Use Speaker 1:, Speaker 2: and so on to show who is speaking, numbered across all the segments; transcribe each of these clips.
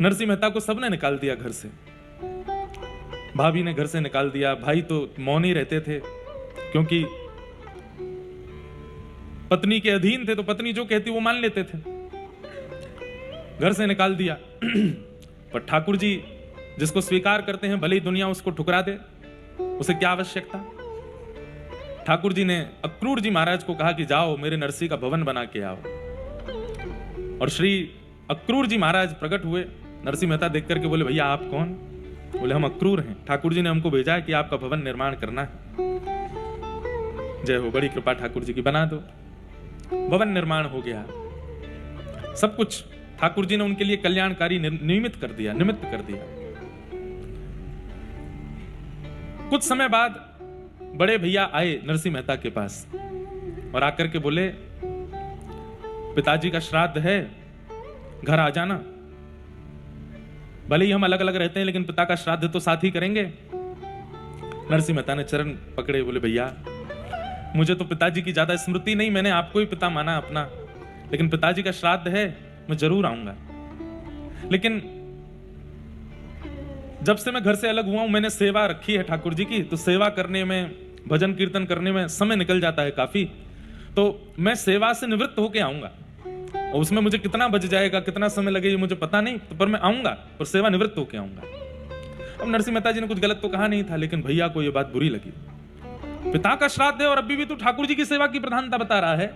Speaker 1: नरसिंह मेहता को सबने निकाल दिया घर से, भाभी ने घर से निकाल दिया, भाई तो मौन ही रहते थे क्योंकि पत्नी के अधीन थे, तो पत्नी जो कहती वो मान लेते थे। घर से निकाल दिया। पर ठाकुर जी जिसको स्वीकार करते हैं, भले ही दुनिया उसको ठुकरा दे, उसे क्या आवश्यकता। ठाकुर जी ने अक्रूर जी महाराज को कहा कि जाओ मेरे नरसिंह का भवन बना के आओ, और श्री अक्रूर जी महाराज प्रकट हुए। नरसिंह मेहता देख करके बोले, भैया आप कौन? बोले, हम अक्रूर हैं, ठाकुर जी ने हमको भेजा है कि आपका भवन निर्माण करना है। जय हो, बड़ी कृपा ठाकुर जी की, बना दो। भवन निर्माण हो गया, सब कुछ ठाकुर जी ने उनके लिए कल्याणकारी निमित्त कर दिया। कुछ समय बाद बड़े भैया आए नरसिंह मेहता के पास और आकर के बोले, पिताजी का श्राद्ध है, घर आ जाना। भले ही हम अलग अलग रहते हैं लेकिन पिता का श्राद्ध तो साथ ही करेंगे। नरसिंह मेहता ने चरण पकड़े, बोले, भैया मुझे तो पिताजी की ज्यादा स्मृति नहीं, मैंने आपको ही पिता माना अपना, लेकिन पिताजी का श्राद्ध है, मैं जरूर आऊंगा। लेकिन जब से मैं घर से अलग हुआ हूं, मैंने सेवा रखी है ठाकुर जी की, तो सेवा करने में, भजन कीर्तन करने में समय निकल जाता है काफी, तो मैं सेवा से निवृत्त होके आऊंगा। और उसमें मुझे कितना बच जाएगा, कितना समय लगेगा मुझे पता नहीं, तो पर मैं आऊंगा, पर सेवा निवृत्त होके आऊंगा। अब नरसिंह मेहता जी ने कुछ गलत तो कहा नहीं था, लेकिन भैया को यह बात बुरी लगी। पिता का श्राद्ध है और अभी भी तू ठाकुर जी की सेवा की प्रधानता बता रहा है,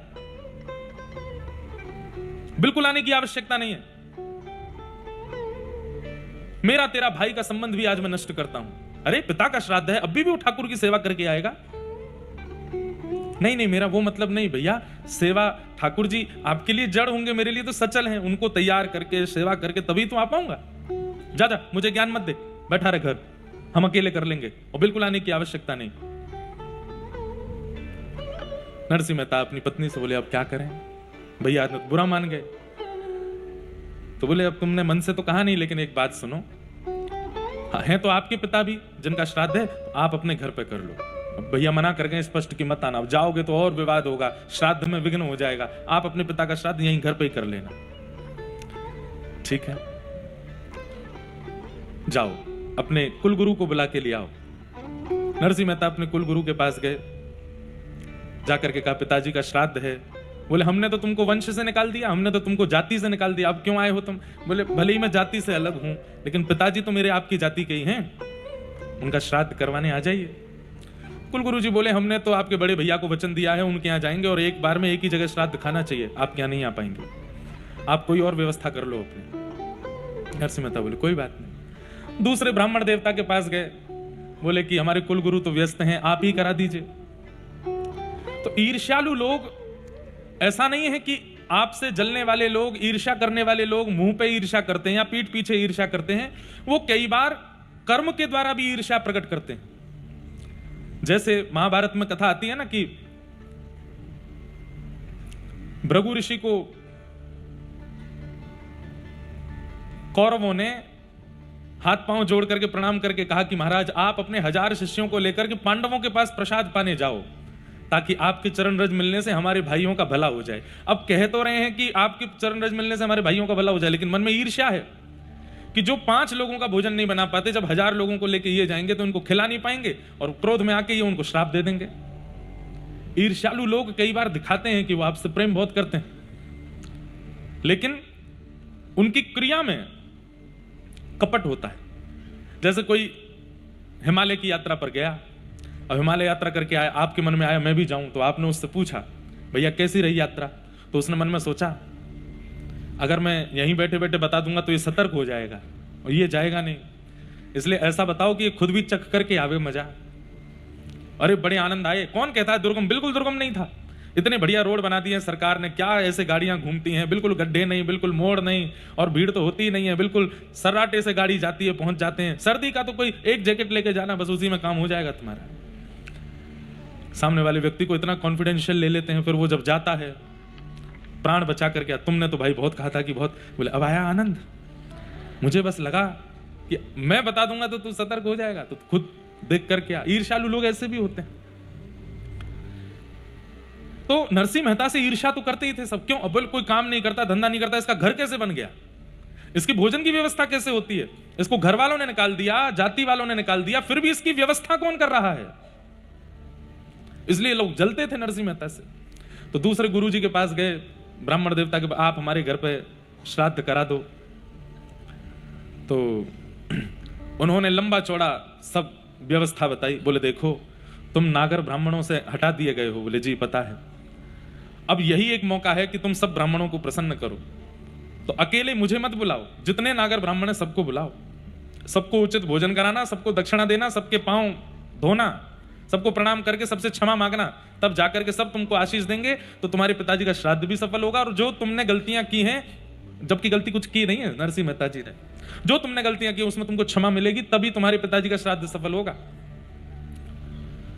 Speaker 1: बिल्कुल आने की आवश्यकता नहीं है। मेरा तेरा भाई का संबंध भी आज मैं नष्ट करता हूं। अरे पिता का श्राद्ध है, अभी भी वो ठाकुर की सेवा करके आएगा? नहीं, मेरा वो मतलब नहीं भैया, सेवा ठाकुर जी आपके लिए जड़ होंगे, मेरे लिए तो सचल हैं, उनको तैयार करके सेवा करके तभी तो आ पाऊंगा। जा मुझे ज्ञान मत दे, बैठा रहे घर, हम अकेले कर लेंगे, और बिल्कुल आने की आवश्यकता नहीं। नरसिंह मेहता अपनी पत्नी से बोले, अब क्या करें? भैया तो बुरा मान गए, तो बोले, अब तुमने मन से तो कहा नहीं, लेकिन एक बात सुनो, हैं तो आपके पिता भी जिनका श्राद्ध है, तो आप अपने घर पे कर लो। भैया मना कर गए स्पष्ट कि मत आना, जाओगे तो और विवाद होगा, श्राद्ध में विघ्न हो जाएगा, आप अपने पिता का श्राद्ध यहीं घर पे ही कर लेना। ठीक है, जाओ अपने कुलगुरु को बुला के ले आओ। नरसिंह मेहता अपने कुलगुरु के पास गए, जाकर के कहा, पिताजी का श्राद्ध है। बोले, हमने तो तुमको वंश से निकाल दिया, हमने तो तुमको जाति से निकाल दिया, अब क्यों आए हो तुम? बोले, भले ही मैं जाति से अलग हूं, लेकिन पिताजी तो मेरे आपकी जाति के ही हैं, उनका श्राद्ध करवाने आ जाइए। कुलगुरु जी बोले, हमने तो आपके बड़े भैया को वचन दिया है, उनके यहाँ जाएंगे और एक बार में एक ही जगह श्राद्ध खाना चाहिए, आप यहाँ नहीं आ पाएंगे, आप कोई और व्यवस्था कर लो अपने। नरसिंह मेहता बोले, कोई बात नहीं। दूसरे ब्राह्मण देवता के पास गए, बोले कि हमारे कुलगुरु तो व्यस्त हैं, आप ही करा दीजिए। तो ईर्ष्यालु लोग, ऐसा नहीं है कि आपसे जलने वाले लोग, ईर्ष्या करने वाले लोग मुंह पे ईर्ष्या करते हैं या पीठ पीछे ईर्ष्या करते हैं, वो कई बार कर्म के द्वारा भी ईर्ष्या प्रकट करते हैं। जैसे महाभारत में कथा आती है ना कि भृगु ऋषि को कौरवों ने हाथ पांव जोड़ करके प्रणाम करके कहा कि महाराज आप अपने 1000 शिष्यों को लेकर के पांडवों के पास प्रसाद पाने जाओ, ताकि आपके चरण रज मिलने से हमारे भाइयों का भला हो जाए। अब कह तो रहे हैं कि आपके चरण रज मिलने से हमारे भाइयों का भला हो जाए, लेकिन मन में ईर्ष्या है कि जो 5 लोगों का भोजन नहीं बना पाते, जब 1000 लोगों को लेके ये जाएंगे तो उनको खिला नहीं पाएंगे, और क्रोध में आके ये उनको श्राप दे देंगे। ईर्ष्यालु लोग कई बार दिखाते हैं कि वो आपसे प्रेम बहुत करते हैं, लेकिन उनकी क्रिया में कपट होता है। जैसे कोई हिमालय की यात्रा पर गया, अब हिमालय यात्रा करके आया, आपके मन में आया मैं भी जाऊं, तो आपने उससे पूछा, भैया कैसी रही यात्रा? तो उसने मन में सोचा, अगर मैं यहीं बैठे बैठे बता दूंगा तो ये सतर्क हो जाएगा और ये जाएगा नहीं, इसलिए ऐसा बताओ कि ये खुद भी चख करके आवे मजा। अरे बड़े आनंद आए। कौन कहता है दुर्गम? बिल्कुल दुर्गम नहीं था, इतने बढ़िया रोड बना दिए सरकार ने, क्या ऐसे गाड़ियां घूमती हैं, बिल्कुल गड्ढे नहीं, बिल्कुल मोड़ नहीं, और भीड़ तो होती ही नहीं है, बिल्कुल सर्राटे से गाड़ी जाती है, पहुंच जाते हैं। सर्दी का तो कोई एक जैकेट लेके जाना, बस उसी में काम हो जाएगा तुम्हारा। सामने वाले व्यक्ति को इतना कॉन्फिडेंशियल ले लेते हैं, फिर वो जब जाता है प्राण बचा कर क्या, तुमने तो भाई बहुत कहा था कि बहुत, बोले अब आया आनंद, मुझे बस लगा कि मैं बता दूंगा तो तू सतर्क हो जाएगा, तो खुद देख कर क्या। ईर्ष्यालु लोग ऐसे भी होते हैं। तो नरसिंह मेहता से ईर्ष्या तो करते ही थे सब। क्यों? अब कोई काम नहीं करता, धंधा नहीं करता, इसका घर कैसे बन गया, इसकी भोजन की व्यवस्था कैसे होती है? इसको घर वालों ने निकाल दिया, जाति वालों ने निकाल दिया, फिर भी इसकी व्यवस्था कौन कर रहा है? इसलिए लोग जलते थे नरसिंह मेहता से। तो दूसरे गुरुजी के पास गए, ब्राह्मण देवता के, आप हमारे घर पे श्राद्ध करा दो। तो उन्होंने लंबा चौड़ा सब व्यवस्था बताई। बोले देखो तुम नागर ब्राह्मणों से हटा दिए गए हो। बोले जी पता है। अब यही एक मौका है कि तुम सब ब्राह्मणों को प्रसन्न करो। तो अकेले मुझे मत बुलाओ, जितने नागर ब्राह्मण है सबको बुलाओ, सबको उचित भोजन कराना, सबको दक्षिणा देना, सबके पांव धोना, सबको प्रणाम करके सबसे क्षमा मांगना, तब जाकर के सब तुमको आशीष देंगे। तो तुम्हारे पिताजी का श्राद्ध भी सफल होगा। और जो तुमने गलतियां की हैं, जबकि गलती कुछ की नहीं है नरसिंह मेहता जी ने, जो तुमने गलतियां की उसमें तुमको क्षमा मिलेगी, तभी तुम्हारे पिताजी का श्राद्ध सफल होगा।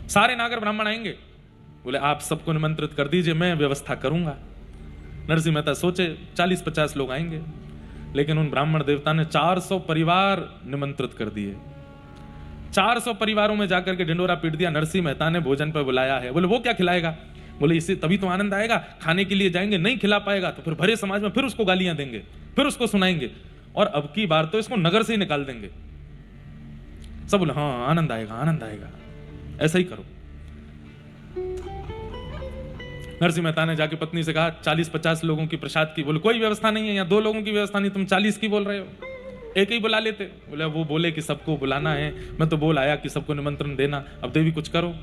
Speaker 1: सारे नागर ब्राह्मण आएंगे। बोले आप सबको निमंत्रित कर दीजिए, मैं व्यवस्था करूंगा। नरसिंह मेहता सोचे 40-50 लोग आएंगे, लेकिन उन ब्राह्मण देवता ने 400 परिवार निमंत्रित कर दिए। 400 परिवारों में जाकर के ढिंडोरा पीट दिया। नरसिंह मेहता ने भोजन पर बुलाया है। बोले वो क्या खिलाएगा? बोले इससे तभी तो आनंद आएगा, खाने के लिए जाएंगे, नहीं खिला पाएगा तो फिर भरे समाज में फिर उसको गालियां देंगे, फिर उसको सुनाएंगे, और अब की बार तो इसको नगर से ही निकाल देंगे। सब बोले हाँ आनंद आएगा, आनंद आएगा, ऐसा ही करो। नरसिंह मेहता ने जाके पत्नी से कहा 40-50 लोगों की प्रसाद की। बोले कोई व्यवस्था नहीं है यहाँ, 2 लोगों की व्यवस्था नहीं, तुम 40 की बोल रहे हो, एक ही बुला लेते। बोले वो बोले कि सबको बुलाना है, मैं तो बोल आया कि सबको निमंत्रण देना, अब देवी कुछ करो।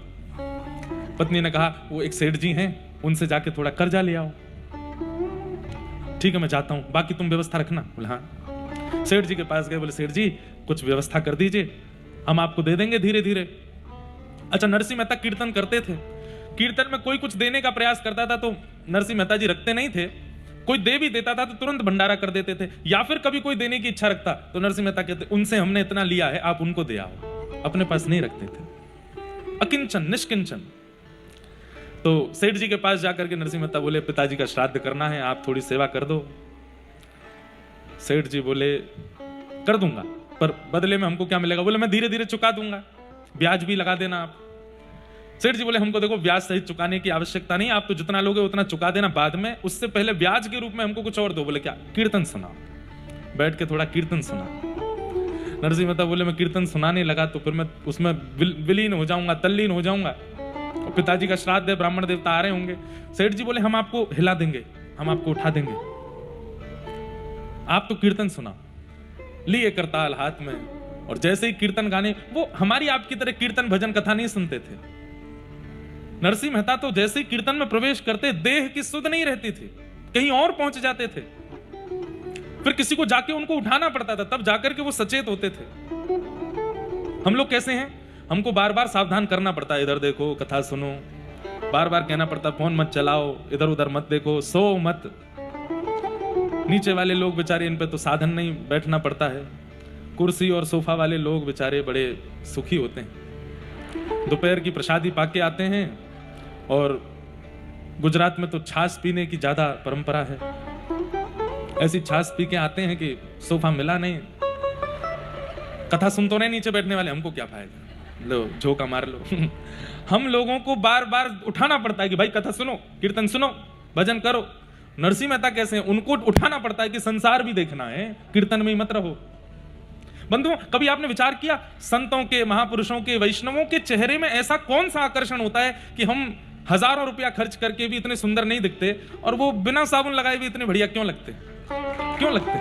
Speaker 1: पत्नी ने कहा वो एक सेठ जी हैं, उनसे जाके थोड़ा कर्जा ले आओ। ठीक है मैं जाता हूं, बाकी तुम व्यवस्था रखना। बोले हाँ। सेठ जी के पास गए। बोले सेठ जी कुछ व्यवस्था कर दीजिए, हम आपको दे देंगे धीरे धीरे। अच्छा नरसिंह मेहता कीर्तन करते थे, कीर्तन में कोई कुछ देने का प्रयास करता था तो नरसिंह मेहता जी रखते नहीं थे। कोई दे भी देता था तो तुरंत भंडारा कर देते थे, या फिर कभी कोई देने की इच्छा रखता तो नरसिंह मेहता कहते उनसे हमने इतना लिया है, आप उनको दे आओ, अपने पास नहीं रखते थे। अकिंचन, निष्किंचन। तो सेठ जी के पास जाकर के नरसिंह मेहता बोले पिताजी का श्राद्ध करना है, आप थोड़ी सेवा कर दो। सेठ जी बोले कर दूंगा, पर बदले में हमको क्या मिलेगा? बोले मैं धीरे धीरे चुका दूंगा, ब्याज भी लगा देना आप। सेठ जी बोले हमको देखो ब्याज सहित चुकाने की आवश्यकता नहीं, आप तो जितना लोगे उतना चुका देना बाद में, उससे पहले ब्याज के रूप में हमको कुछ और दो। बोले क्या? कीर्तन सुनाओ, बैठ के थोड़ा कीर्तन सुना। नरसिंह मेहता बोले मैं कीर्तन सुनाने लगा तो फिर मैं उसमें विलीन हो जाऊंगा, तल्लीन हो जाऊंगा, और पिताजी का श्राद्ध है, ब्राह्मण देवता आ रहे होंगे। सेठ जी बोले हम आपको हिला देंगे, हम आपको उठा देंगे, आप तो कीर्तन सुनाओ। लिए करताल हाथ में, और जैसे ही कीर्तन गाने, वो हमारी आपकी तरह कीर्तन भजन कथा नहीं सुनते थे। नरसिंह मेहता तो जैसे ही कीर्तन में प्रवेश करते देह की सुध नहीं रहती थी, कहीं और पहुंच जाते थे, फिर किसी को जाके उनको उठाना पड़ता था, तब जाकर के वो सचेत होते थे। हम लोग कैसे हैं? हमको बार बार सावधान करना पड़ता है, इधर देखो, कथा सुनो, बार बार कहना पड़ता फोन मत चलाओ, इधर उधर मत देखो, सो मत। नीचे वाले लोग बेचारे, इन पे तो साधन नहीं, बैठना पड़ता है। कुर्सी और सोफा वाले लोग बेचारे बड़े सुखी होते हैं, दोपहर की प्रसादी पाके आते हैं। और गुजरात में तो छाछ पीने की ज्यादा परंपरा है, ऐसी छाछ पी के आते हैं कि सोफा मिला नहीं, कथा सुन तो नहीं नीचे बैठने वाले, हमको क्या फायदा, लो झोंका मार लो। हम लोगों को बार बार उठाना पड़ता है कि भाई कथा सुनो, कीर्तन सुनो, भजन करो। नरसिंह मेहता कैसे हैं? उनको उठाना पड़ता है कि संसार भी देखना है, कीर्तन में ही मत रहो। बंधुओं कभी आपने विचार किया संतों के, महापुरुषों के, वैष्णवों के चेहरे में ऐसा कौन सा आकर्षण होता है कि हम हजारों रुपया खर्च करके भी इतने सुंदर नहीं दिखते, और वो बिना साबुन लगाए भी इतने बढ़िया क्यों लगते? क्यों लगते?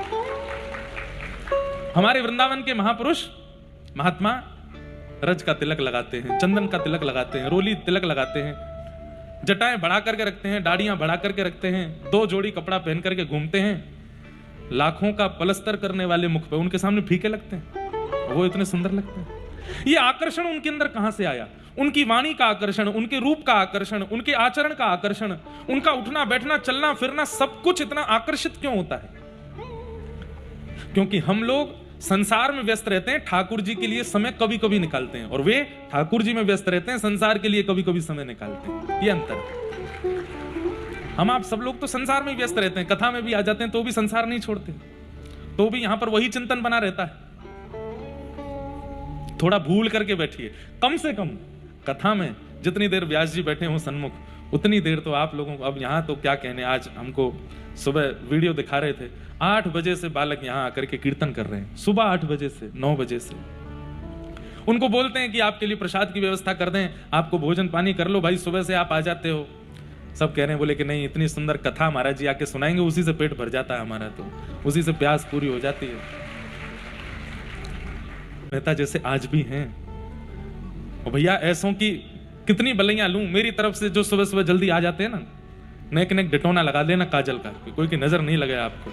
Speaker 1: हमारे वृंदावन के महापुरुष महात्मा रज का तिलक लगाते हैं, चंदन का तिलक लगाते हैं, रोली तिलक लगाते हैं, जटाएं बढ़ा करके रखते हैं, दाढ़ियां बढ़ा करके रखते हैं, 2 जोड़ी कपड़ा पहन करके घूमते हैं। लाखों का पलस्तर करने वाले मुख पे उनके सामने फीके लगते हैं, वो इतने सुंदर लगते हैं। ये आकर्षण उनके अंदर कहां से आया? उनकी वाणी का आकर्षण, उनके रूप का आकर्षण, उनके आचरण का आकर्षण, उनका उठना बैठना चलना फिरना सब कुछ इतना आकर्षित क्यों होता है? क्योंकि हम लोग संसार में व्यस्त रहते हैं, ठाकुर जी के लिए समय कभी कभी निकालते हैं, और वे ठाकुर जी में व्यस्त रहते हैं, संसार के लिए कभी कभी समय निकालते हैं। ये अंतर है। हम आप सब लोग तो संसार में व्यस्त रहते हैं, कथा में भी आ जाते हैं तो भी संसार नहीं छोड़ते, तो भी यहां पर वही चिंतन बना रहता है। थोड़ा भूल करके बैठिए, कम से कम कथा में जितनी देर व्यास जी बैठे हो सन्मुख, उतनी देर तो आप लोगों को, अब यहाँ तो क्या कहने, आज हमको सुबह वीडियो दिखा रहे थे, 8 बजे से बालक यहाँ आकर के कीर्तन कर रहे हैं, सुबह 8 बजे से 9 बजे से। उनको बोलते हैं कि आपके लिए प्रसाद की व्यवस्था कर दें, आपको भोजन पानी कर लो भाई, सुबह से आप आ जाते हो। सब कह रहे हैं, बोले कि नहीं, इतनी सुंदर कथा महाराज जी आके सुनाएंगे, उसी से पेट भर जाता है हमारा, तो उसी से प्यास पूरी हो जाती है। मेहता जैसे आज भी हैं, और भैया ऐसों की कितनी बलैया लूं, मेरी तरफ से जो सुबह सुबह जल्दी आ जाते हैं ना, नेक नेक डिटोना लगा देना काजल का, कोई की नजर नहीं लगे आपको।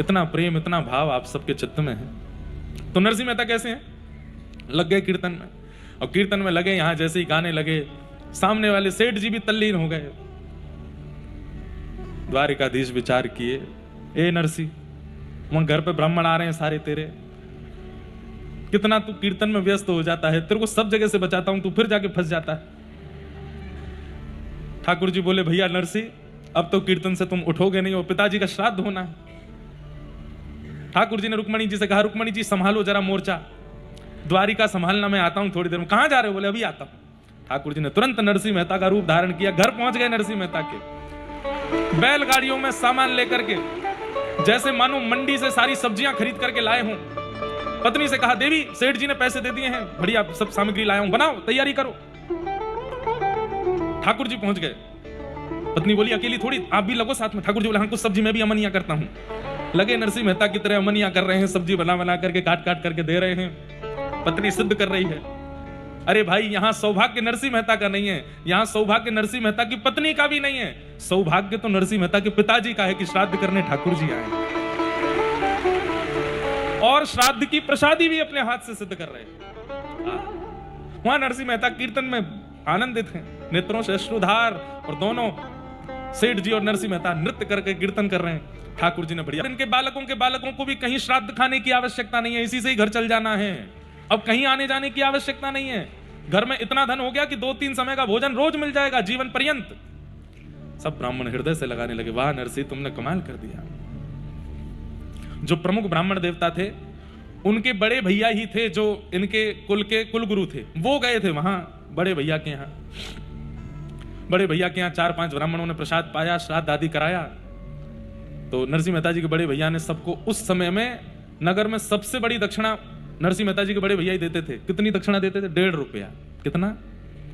Speaker 1: इतना प्रेम, इतना भाव आप सबके चित्त में है। तो नरसिंह मेहता कैसे हैं, लग गए कीर्तन में, और कीर्तन में लगे, यहां जैसे ही गाने लगे, सामने वाले सेठ जी भी तल्लीन हो गए। द्वारिकाधीश विचार किए, ए नरसी, वहां घर पे ब्राह्मण आ रहे हैं सारे तेरे, कितना तू कीर्तन में व्यस्त हो जाता है, तेरे को सब जगह से बचाता हूं, तू फिर जाके फंस जाता है। ठाकुर जी बोले, भैया नरसी, अब तो कीर्तन से तुम उठोगे नहीं, और पिताजी का श्राद्ध होना है। ठाकुर जी ने रुक्मणी जी से कहा, रुक्मणी जी संभालो जरा मोर्चा, द्वारिका संभालना, मैं आता हूं थोड़ी देर में। कहां जा रहे हो, बोले अभी आता हूं। ठाकुर जी ने तुरंत नरसिंह मेहता का रूप धारण किया, घर पहुंच गए नरसिंह मेहता के, बैलगाड़ियों में सामान लेकर के, जैसे मानो मंडी से सारी सब्जियां खरीद करके लाए हों। पत्नी से कहा, देवी सेठ जी ने पैसे दे दिए हैं, बढ़िया सब सामग्री लाया हूं, बनाओ, तैयारी करो। ठाकुर जी पहुंच गए। पत्नी बोली, अकेली थोड़ी, आप भी लगो साथ में। ठाकुर जी बोले, हाँ कुछ सब्जी मैं भी अमनिया करता हूं। लगे नरसिंह मेहता की तरह अमनिया कर रहे हैं, सब्जी बना बना करके काट काट करके दे रहे हैं। पत्नी सिद्ध कर रही है। अरे भाई, यहां सौभाग्य नरसिंह मेहता का नहीं है, यहां सौभाग्य नरसिंह मेहता की पत्नी का भी नहीं है, सौभाग्य तो नरसिंह मेहता के पिताजी का है कि श्राद्ध करने ठाकुर जी आए, और श्राद्ध की प्रसादी भी अपने हाथ से सिद्ध कर रहे हैं। वहां नरसिंह मेहता कीर्तन में आनंदित हैं, नेत्रों से अश्रुधार, और दोनों सेठ जी और नरसिंह मेहता नृत्य करके कीर्तन कर रहे हैं। ठाकुर जी ने बढ़िया, इनके बालकों को भी कहीं श्राद्ध खाने की आवश्यकता नहीं है, इसी से ही घर चल जाना है, अब कहीं आने जाने की आवश्यकता नहीं है। घर में इतना धन हो गया कि 2-3 समय का भोजन रोज मिल जाएगा जीवन पर्यंत। सब ब्राह्मण हृदय से लगाने लगे, वाह नरसिंह, तुमने कमाल कर दिया। जो प्रमुख ब्राह्मण देवता थे, उनके बड़े भैया ही थे जो इनके कुल के कुलगुरु थे, वो गए थे वहां बड़े भैया के यहाँ। बड़े भैया के यहाँ 4-5 ब्राह्मणों ने प्रसाद पाया, श्राद्ध आदि कराया। तो नरसिंह मेहता जी के बड़े भैया ने सबको, उस समय में नगर में सबसे बड़ी दक्षिणा नरसिंह मेहता जी के बड़े भैया ही देते थे। कितनी दक्षिणा देते थे? 1.5 रुपया। कितना?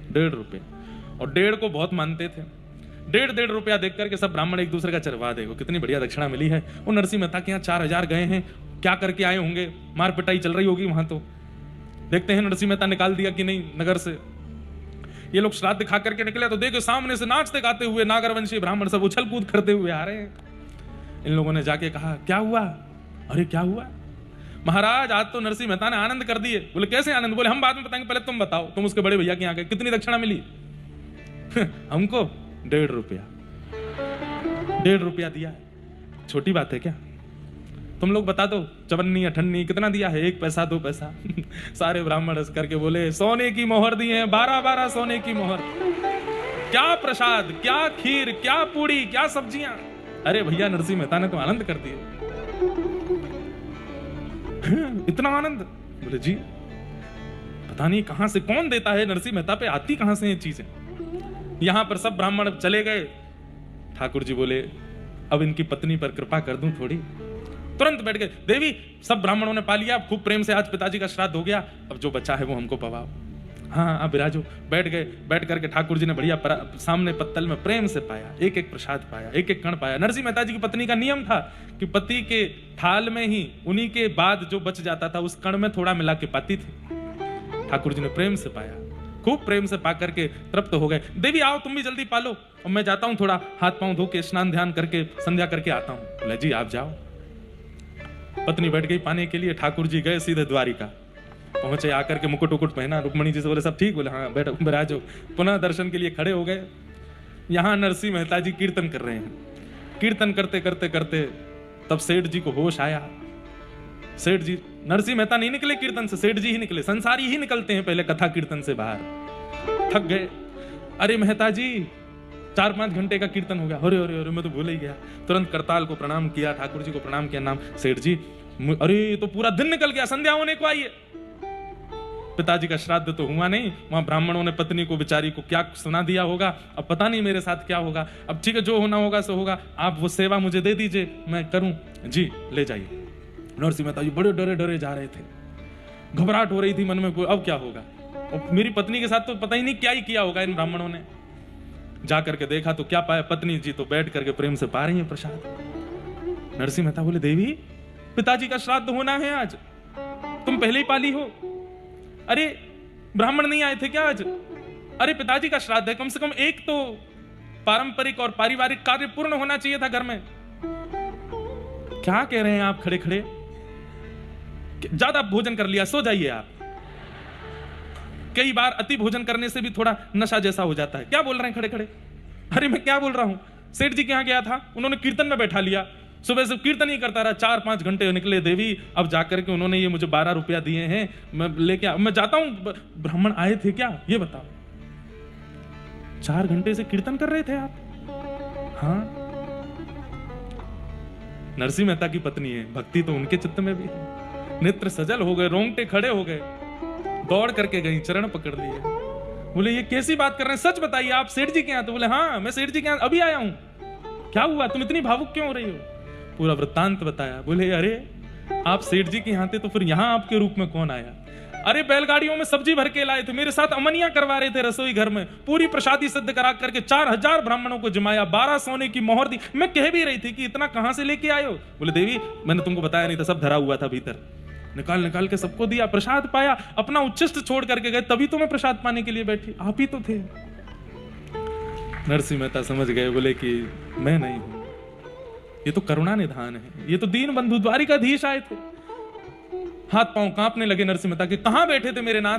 Speaker 1: 1.5 रुपया। और 1.5 को बहुत मानते थे। 1.5 रुपया देख करके सब ब्राह्मण एक दूसरे का चरवा देखो कितनी बढ़िया दक्षिणा मिली है। वो नरसिंह मेहता के यहाँ 4000 गए हैं, क्या करके आए होंगे, मार पिटाई चल रही होगी वहां। तो देखते हैं नरसिंह मेहता निकाल दिया कि नहीं नगर से। ये लोग श्राद्ध खा करके निकले तो देखो सामने से नाचते गाते हुए नागरवंशी ब्राह्मण सब उछल कूद करते हुए आ रहे हैं। इन लोगों ने जाके कहा, क्या हुआ? अरे क्या हुआ महाराज, आज तो नरसिंह मेहता ने आनंद कर दिए। बोले कैसे आनंद? बोले हम बाद में बताएंगे, पहले तुम बताओ, तुम उसके बड़े भैया के यहाँ गए, कितनी दक्षिणा मिली? हमको 1.5 रुपया। 1.5 रुपया दिया है, छोटी बात है क्या? तुम लोग बता दो, चवन्नी अठन्नी कितना दिया है? 1 पैसा 2 पैसा। सारे ब्राह्मण हंस करके बोले, सोने की मोहर दी है, 12-12 सोने की मोहर। क्या प्रसाद, क्या खीर, क्या पूड़ी, क्या सब्जियां। अरे भैया नरसिंह मेहता ने तो आनंद कर दिया। इतना आनंद? बोले जी पता नहीं कहां से कौन देता है, नरसिंह मेहता पे आती कहां से ये चीजें। यहां पर सब ब्राह्मण चले गए। ठाकुर जी बोले, अब इनकी पत्नी पर कृपा कर दूं थोड़ी। तुरंत बैठ गए, देवी सब ब्राह्मणों ने पा लिया, खूब प्रेम से आज पिताजी का श्राद्ध हो गया, अब जो बच्चा है वो हमको पवाओ। हाँ आप विराजो। बैठ गए। बैठ करके ठाकुर जी ने बढ़िया सामने पत्तल में प्रेम से पाया, एक एक प्रसाद पाया, एक एक कण पाया। नरसिंह मेहता जी की पत्नी का नियम था कि पति के थाल में ही उन्हीं के बाद जो बच जाता था उस कण में थोड़ा मिला के पाती थी। ठाकुर जी ने प्रेम से पाया, खूब प्रेम से पा करके तृप्त हो गए। देवी आओ तुम भी जल्दी पालो, और मैं जाता हूं थोड़ा हाथ पांव धो के स्नान ध्यान करके संध्या करके आता हूं। बोले जी आप जाओ। पत्नी बैठ गई पाने के लिए। ठाकुर जी गए सीधे द्वारिका पहुंचे, आकर के मुकुट उकुट पहना। रुक्मणी जी से बोले सब ठीक? बोले हाँ बैठो विराजो। पुनः दर्शन के लिए खड़े हो गए। यहां नरसिंह मेहता जी कीर्तन कर रहे हैं। कीर्तन करते करते करते तब सेठ जी को होश आया। सेठ जी, नरसिंह मेहता नहीं निकले कीर्तन से, सेठ जी ही निकले। संसारी ही निकलते हैं पहले कथा कीर्तन से बाहर। थक गए। अरे मेहता जी 4-5 घंटे का कीर्तन हो गया। अरे अरे अरे मैं तो भूल ही गया। तुरंत करताल को प्रणाम किया, ठाकुर जी को प्रणाम किया। नाम सेठ जी, अरे तो पूरा दिन निकल गया, संध्या होने को आई है। पिताजी का श्राद्ध तो हुआ नहीं, वहां ब्राह्मणों ने पत्नी को बेचारी को क्या सुना दिया होगा, अब पता नहीं मेरे साथ क्या होगा। अब ठीक है, जो होना होगा सो होगा, आप वो सेवा मुझे दे दीजिए, मैं करूं। जी ले जाइए। नरसिंह मेहता जी बड़े डरे डरे जा रहे थे, घबराहट हो रही थी मन में, कोई अब क्या होगा। और मेरी पत्नी के साथ तो पता ही नहीं क्या ही किया होगा इन ब्राह्मणों ने। जा करके देखा तो क्या पाया, पत्नी जी तो बैठ करके प्रेम से पा रही है प्रसाद। नरसिंह मेहता बोले, देवी पिताजी का श्राद्ध होना है आज, तुम पहले ही पाली हो। अरे ब्राह्मण नहीं आए थे क्या आज? अरे पिताजी का श्राद्ध है, कम से कम एक तो पारंपरिक और पारिवारिक कार्य पूर्ण होना चाहिए था घर में। क्या कह रहे हैं आप खड़े खड़े? ज्यादा भोजन कर लिया, सो जाइए आप। कई बार अति भोजन करने से भी थोड़ा नशा जैसा हो जाता है। क्या बोल रहे हैं खड़े खड़े? अरे मैं क्या बोल रहा हूं, सेठ जी के यहां गया था, उन्होंने कीर्तन में बैठा लिया, सुबह से कीर्तन ही करता रहा, 4-5 घंटे निकले देवी। अब जाकर के उन्होंने ये मुझे 12 रुपया दिए हैं, मैं लेके मैं जाता हूं। ब्राह्मण आए थे क्या ये बताओ? 4 घंटे से कीर्तन कर रहे थे आप? हाँ, नरसिंह मेहता की पत्नी है, भक्ति तो उनके चित्त में भी है। नेत्र सजल हो गए, रोंगटे खड़े हो गए, दौड़ करके गई, चरण पकड़ लिए। बोले ये कैसी बात कर रहे हैं, सच बताइए, आप सेठ जी के यहाँ? तो बोले हाँ मैं सेठ जी के यहाँ अभी आया हूं। क्या हुआ, तुम इतनी भावुक क्यों हो रही हो? पूरा वृत्तांत बताया। बोले अरे आप सेठ जी के यहाँ थे तो फिर यहाँ आपके रूप में कौन आया? अरे बैलगाड़ियों में सब्जी भर के लाए थे, मेरे साथ अमनिया करवा रहे थे रसोई घर में, पूरी प्रसादी सिद्ध करा करके 4000 ब्राह्मणों को जमाया, 12 सोने की मोहर दी। मैं कह भी रही थी कि इतना कहां से लेके आए हो? बोले देवी मैंने तुमको बताया नहीं था, सब धरा हुआ था भीतर, निकाल निकाल के सबको दिया, प्रसाद पाया, अपना उच्चिष्ट छोड़ करके गए, तभी तो मैं प्रसाद पाने के लिए बैठी, आप ही तो थे। नरसिंह मेहता समझ गए, बोले कि मैं नहीं हूं, ये तो करुणा निधान है, ये तो दीन बंधु द्वारिकाधीश आए थे। हाथ पांव कांपने लगे नरसिंह मेहता के। कहां बैठे थे मेरे नाथ?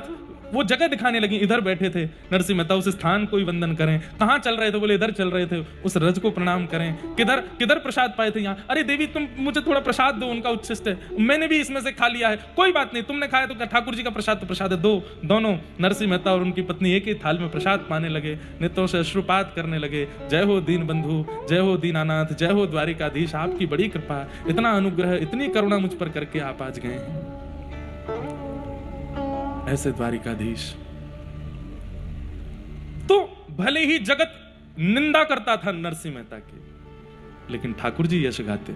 Speaker 1: वो जगह दिखाने लगी, इधर बैठे थे। नरसिंह मेहता उस स्थान को ही वंदन करें। कहां चल रहे थे? बोले इधर चल रहे थे। उस रज को प्रणाम करें। किधर किधर प्रसाद पाए थे? यहाँ। अरे देवी तुम मुझे थोड़ा प्रसाद दो, उनका उच्छिष्ट है, मैंने भी इसमें से खा लिया है। कोई बात नहीं, तुमने खाया तो क्या, ठाकुर जी का प्रसाद तो प्रसाद है, दो। दोनों नरसिंह मेहता और उनकी पत्नी एक ही थाल में प्रसाद पाने लगे, नेत्रों से अश्रुपात करने लगे। जय हो दीन बंधु, जय हो दीनानाथ, जय हो द्वारिकाधीश, आपकी बड़ी कृपा, इतना अनुग्रह, इतनी करुणा मुझ पर करके आप आज गए हैं। ऐसे द्वारिकाधीश तो भले ही जगत निंदा करता था नरसिंह मेहता की, लेकिन ठाकुर जी यश गाते।